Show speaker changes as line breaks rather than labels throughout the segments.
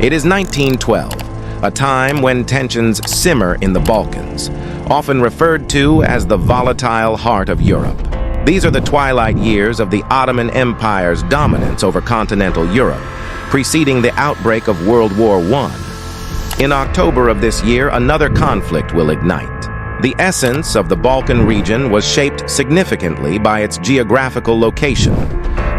It is 1912, a time when tensions simmer in the Balkans, often referred to as the volatile heart of Europe. These are the twilight years of the Ottoman Empire's dominance over continental Europe, preceding the outbreak of World War I. In October of this year, another conflict will ignite. The essence of the Balkan region was shaped significantly by its geographical location.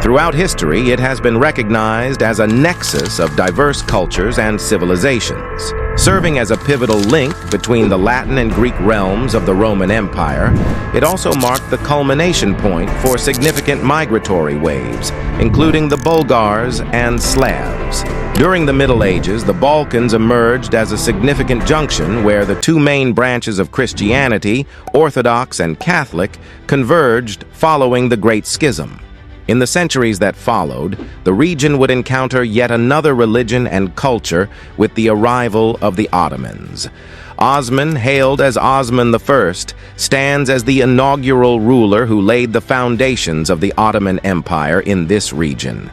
Throughout history, it has been recognized as a nexus of diverse cultures and civilizations. Serving as a pivotal link between the Latin and Greek realms of the Roman Empire, it also marked the culmination point for significant migratory waves, including the Bulgars and Slavs. During the Middle Ages, the Balkans emerged as a significant junction where the two main branches of Christianity, Orthodox and Catholic, converged following the Great Schism. In the centuries that followed, the region would encounter yet another religion and culture with the arrival of the Ottomans. Osman, hailed as Osman I, stands as the inaugural ruler who laid the foundations of the Ottoman Empire in this region.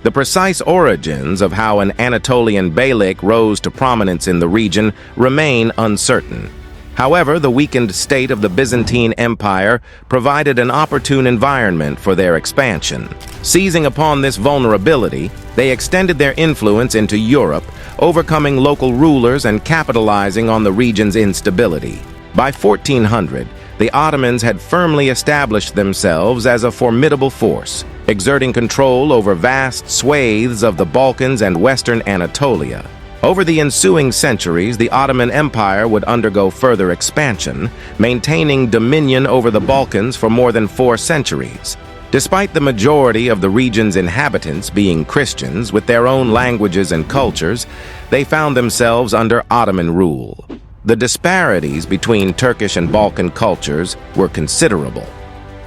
The precise origins of how an Anatolian beylik rose to prominence in the region remain uncertain. However, the weakened state of the Byzantine Empire provided an opportune environment for their expansion. Seizing upon this vulnerability, they extended their influence into Europe, overcoming local rulers and capitalizing on the region's instability. By 1400, the Ottomans had firmly established themselves as a formidable force, exerting control over vast swathes of the Balkans and western Anatolia. Over the ensuing centuries, the Ottoman Empire would undergo further expansion, maintaining dominion over the Balkans for more than 4 centuries. Despite the majority of the region's inhabitants being Christians with their own languages and cultures, they found themselves under Ottoman rule. The disparities between Turkish and Balkan cultures were considerable.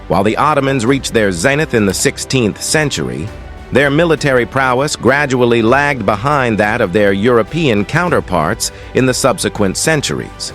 While the Ottomans reached their zenith in the 16th century, their military prowess gradually lagged behind that of their European counterparts in the subsequent centuries.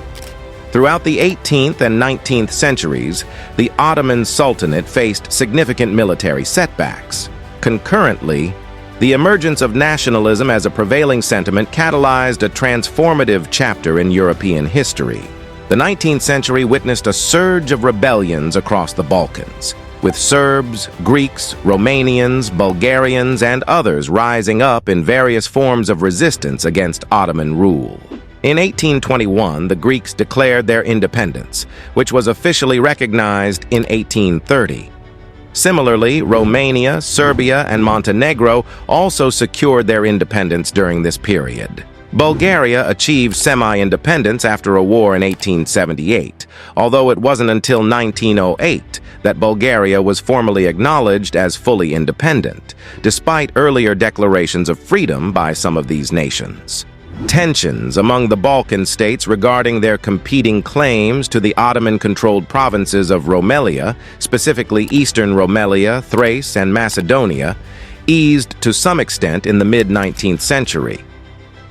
Throughout the 18th and 19th centuries, the Ottoman Sultanate faced significant military setbacks. Concurrently, the emergence of nationalism as a prevailing sentiment catalyzed a transformative chapter in European history. The 19th century witnessed a surge of rebellions across the Balkans, with Serbs, Greeks, Romanians, Bulgarians, and others rising up in various forms of resistance against Ottoman rule. In 1821, the Greeks declared their independence, which was officially recognized in 1830. Similarly, Romania, Serbia, and Montenegro also secured their independence during this period. Bulgaria achieved semi-independence after a war in 1878, although it wasn't until 1908 that Bulgaria was formally acknowledged as fully independent, despite earlier declarations of freedom by some of these nations. Tensions among the Balkan states regarding their competing claims to the Ottoman-controlled provinces of Rumelia, specifically Eastern Rumelia, Thrace, and Macedonia, eased to some extent in the mid-19th century.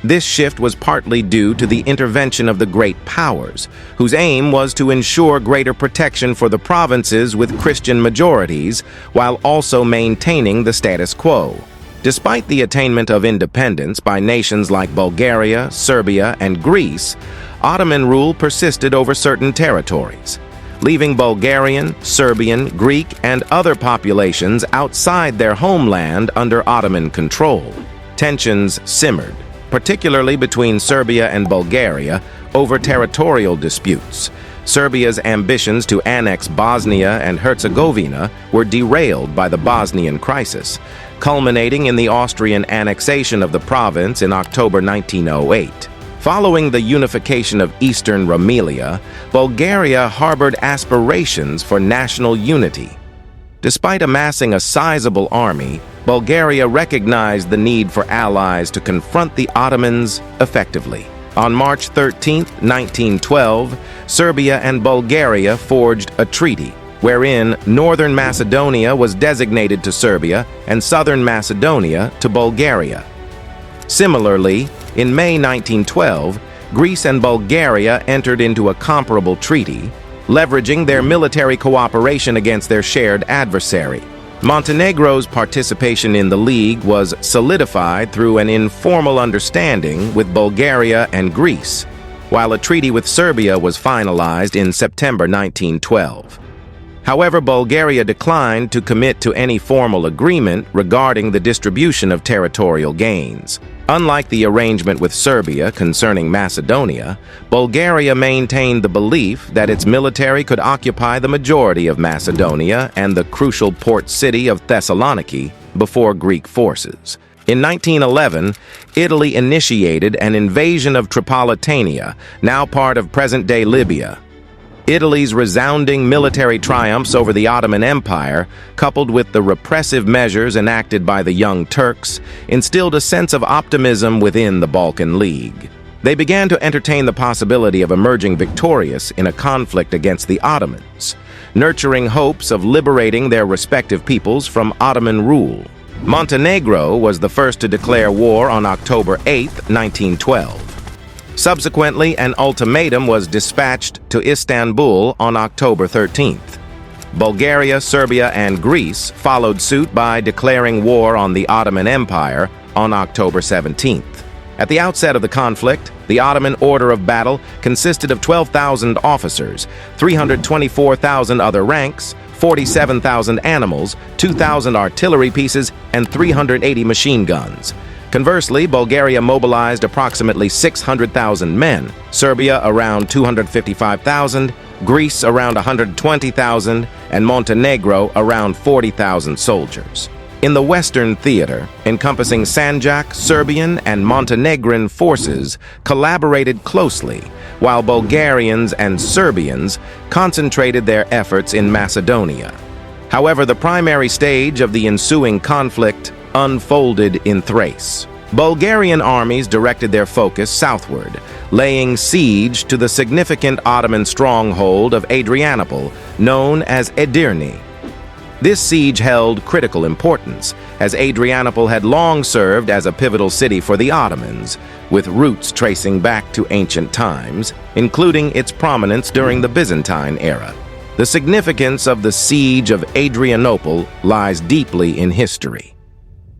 This shift was partly due to the intervention of the great powers, whose aim was to ensure greater protection for the provinces with Christian majorities, while also maintaining the status quo. Despite the attainment of independence by nations like Bulgaria, Serbia, and Greece, Ottoman rule persisted over certain territories, leaving Bulgarian, Serbian, Greek, and other populations outside their homeland under Ottoman control. Tensions simmered, particularly between Serbia and Bulgaria, over territorial disputes. Serbia's ambitions to annex Bosnia and Herzegovina were derailed by the Bosnian crisis, culminating in the Austrian annexation of the province in October 1908. Following the unification of Eastern Rumelia, Bulgaria harbored aspirations for national unity. Despite amassing a sizable army, Bulgaria recognized the need for allies to confront the Ottomans effectively. On March 13, 1912, Serbia and Bulgaria forged a treaty, wherein Northern Macedonia was designated to Serbia and Southern Macedonia to Bulgaria. Similarly, in May 1912, Greece and Bulgaria entered into a comparable treaty, leveraging their military cooperation against their shared adversary. Montenegro's participation in the League was solidified through an informal understanding with Bulgaria and Greece, while a treaty with Serbia was finalized in September 1912. However, Bulgaria declined to commit to any formal agreement regarding the distribution of territorial gains. Unlike the arrangement with Serbia concerning Macedonia, Bulgaria maintained the belief that its military could occupy the majority of Macedonia and the crucial port city of Thessaloniki before Greek forces. In 1911, Italy initiated an invasion of Tripolitania, now part of present-day Libya. Italy's resounding military triumphs over the Ottoman Empire, coupled with the repressive measures enacted by the Young Turks, instilled a sense of optimism within the Balkan League. They began to entertain the possibility of emerging victorious in a conflict against the Ottomans, nurturing hopes of liberating their respective peoples from Ottoman rule. Montenegro was the first to declare war on October 8, 1912. Subsequently, an ultimatum was dispatched to Istanbul on October 13th. Bulgaria, Serbia, and Greece followed suit by declaring war on the Ottoman Empire on October 17th. At the outset of the conflict, the Ottoman order of battle consisted of 12,000 officers, 324,000 other ranks, 47,000 animals, 2,000 artillery pieces, and 380 machine guns. Conversely, Bulgaria mobilized approximately 600,000 men, Serbia around 255,000, Greece around 120,000, and Montenegro around 40,000 soldiers. In the Western Theater, encompassing Sanjak, Serbian, and Montenegrin forces collaborated closely, while Bulgarians and Serbians concentrated their efforts in Macedonia. However, the primary stage of the ensuing conflict unfolded in Thrace. Bulgarian armies directed their focus southward, laying siege to the significant Ottoman stronghold of Adrianople, known as Edirne. This siege held critical importance, as Adrianople had long served as a pivotal city for the Ottomans, with roots tracing back to ancient times, including its prominence during the Byzantine era. The significance of the siege of Adrianople lies deeply in history.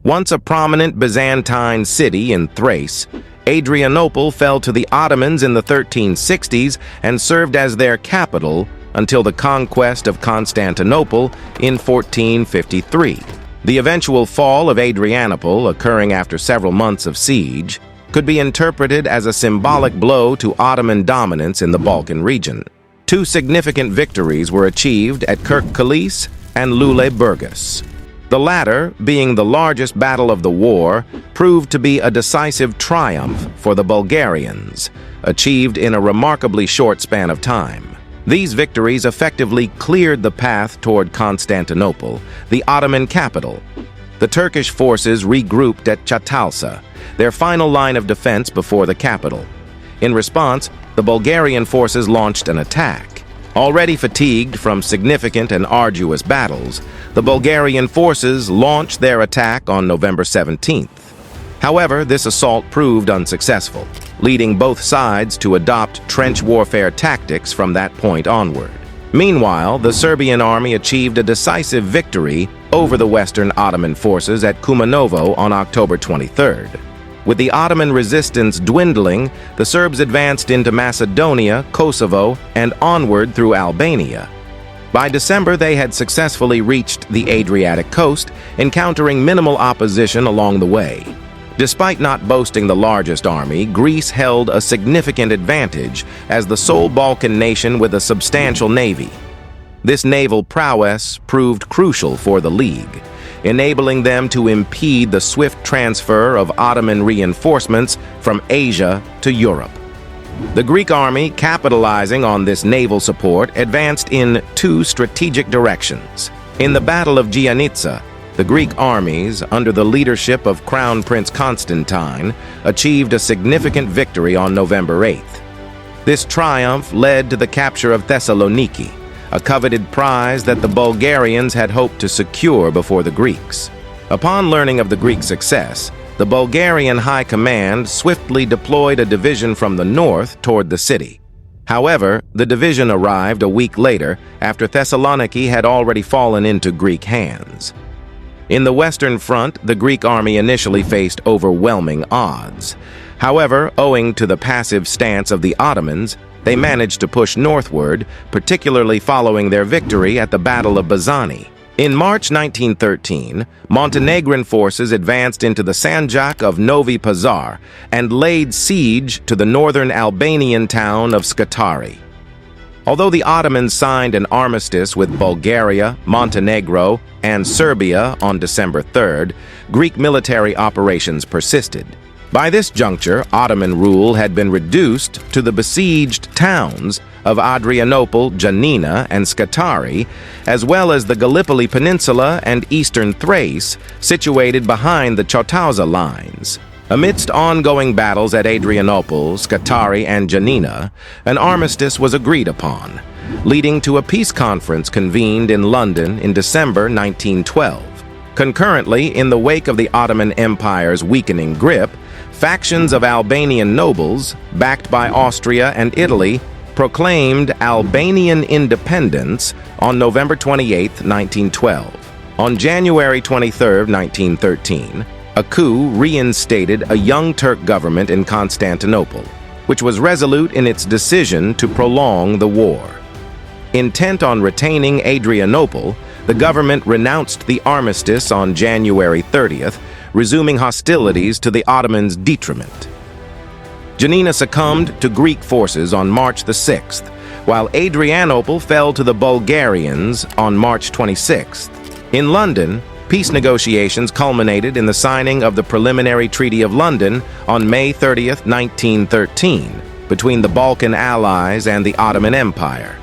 Once a prominent Byzantine city in Thrace, Adrianople fell to the Ottomans in the 1360s and served as their capital until the conquest of Constantinople in 1453. The eventual fall of Adrianople, occurring after several months of siege, could be interpreted as a symbolic blow to Ottoman dominance in the Balkan region. Two significant victories were achieved at Kirkkalis and Lule-Burgas. The latter, being the largest battle of the war, proved to be a decisive triumph for the Bulgarians, achieved in a remarkably short span of time. These victories effectively cleared the path toward Constantinople, the Ottoman capital. The Turkish forces regrouped at Çatalca, their final line of defense before the capital. In response, the Bulgarian forces launched an attack. Already fatigued from significant and arduous battles, the Bulgarian forces launched their attack on November 17th. However, this assault proved unsuccessful, leading both sides to adopt trench warfare tactics from that point onward. Meanwhile, the Serbian army achieved a decisive victory over the Western Ottoman forces at Kumanovo on October 23rd. With the Ottoman resistance dwindling, the Serbs advanced into Macedonia, Kosovo, and onward through Albania. By December, they had successfully reached the Adriatic coast, encountering minimal opposition along the way. Despite not boasting the largest army, Greece held a significant advantage as the sole Balkan nation with a substantial navy. This naval prowess proved crucial for the League, enabling them to impede the swift transfer of Ottoman reinforcements from Asia to Europe. The Greek army, capitalizing on this naval support, advanced in two strategic directions. In the Battle of Giannitsa, the Greek armies, under the leadership of Crown Prince Constantine, achieved a significant victory on November 8th. This triumph led to the capture of Thessaloniki, a coveted prize that the Bulgarians had hoped to secure before the Greeks. Upon learning of the Greek success, the Bulgarian High Command swiftly deployed a division from the north toward the city. However, the division arrived a week later after Thessaloniki had already fallen into Greek hands. In the Western Front, the Greek army initially faced overwhelming odds. However, owing to the passive stance of the Ottomans, they managed to push northward, particularly following their victory at the Battle of Bazani. In March 1913, Montenegrin forces advanced into the Sanjak of Novi Pazar and laid siege to the northern Albanian town of Scutari. Although the Ottomans signed an armistice with Bulgaria, Montenegro, and Serbia on December 3rd, Greek military operations persisted. By this juncture, Ottoman rule had been reduced to the besieged towns of Adrianople, Janina, and Scutari, as well as the Gallipoli Peninsula and eastern Thrace, situated behind the Chautauqua lines. Amidst ongoing battles at Adrianople, Scutari, and Janina, an armistice was agreed upon, leading to a peace conference convened in London in December 1912. Concurrently, in the wake of the Ottoman Empire's weakening grip, factions of Albanian nobles, backed by Austria and Italy, proclaimed Albanian independence on November 28, 1912. On January 23, 1913, a coup reinstated a Young Turk government in Constantinople, which was resolute in its decision to prolong the war. Intent on retaining Adrianople, the government renounced the armistice on January 30th, resuming hostilities to the Ottomans' detriment. Janina succumbed to Greek forces on March the 6th, while Adrianople fell to the Bulgarians on March 26th. In London, peace negotiations culminated in the signing of the Preliminary Treaty of London on May 30, 1913, between the Balkan allies and the Ottoman Empire.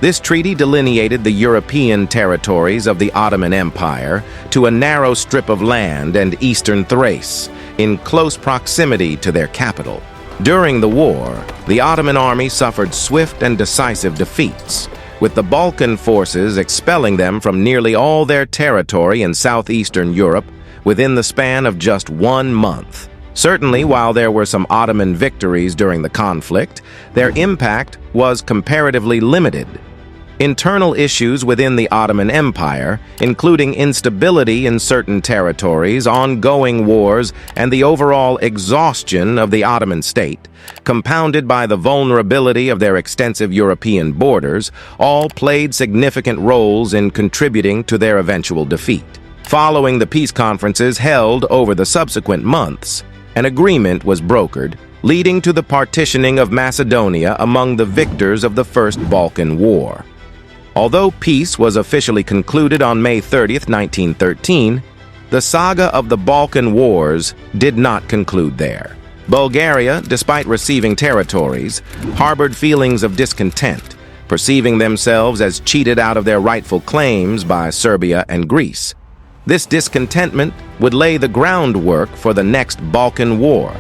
This treaty delineated the European territories of the Ottoman Empire to a narrow strip of land and eastern Thrace, in close proximity to their capital. During the war, the Ottoman army suffered swift and decisive defeats, with the Balkan forces expelling them from nearly all their territory in southeastern Europe within the span of just 1 month. Certainly, while there were some Ottoman victories during the conflict, their impact was comparatively limited. Internal issues within the Ottoman Empire, including instability in certain territories, ongoing wars, and the overall exhaustion of the Ottoman state, compounded by the vulnerability of their extensive European borders, all played significant roles in contributing to their eventual defeat. Following the peace conferences held over the subsequent months, an agreement was brokered, leading to the partitioning of Macedonia among the victors of the First Balkan War. Although peace was officially concluded on May 30, 1913, the saga of the Balkan Wars did not conclude there. Bulgaria, despite receiving territories, harbored feelings of discontent, perceiving themselves as cheated out of their rightful claims by Serbia and Greece. This discontentment would lay the groundwork for the next Balkan War.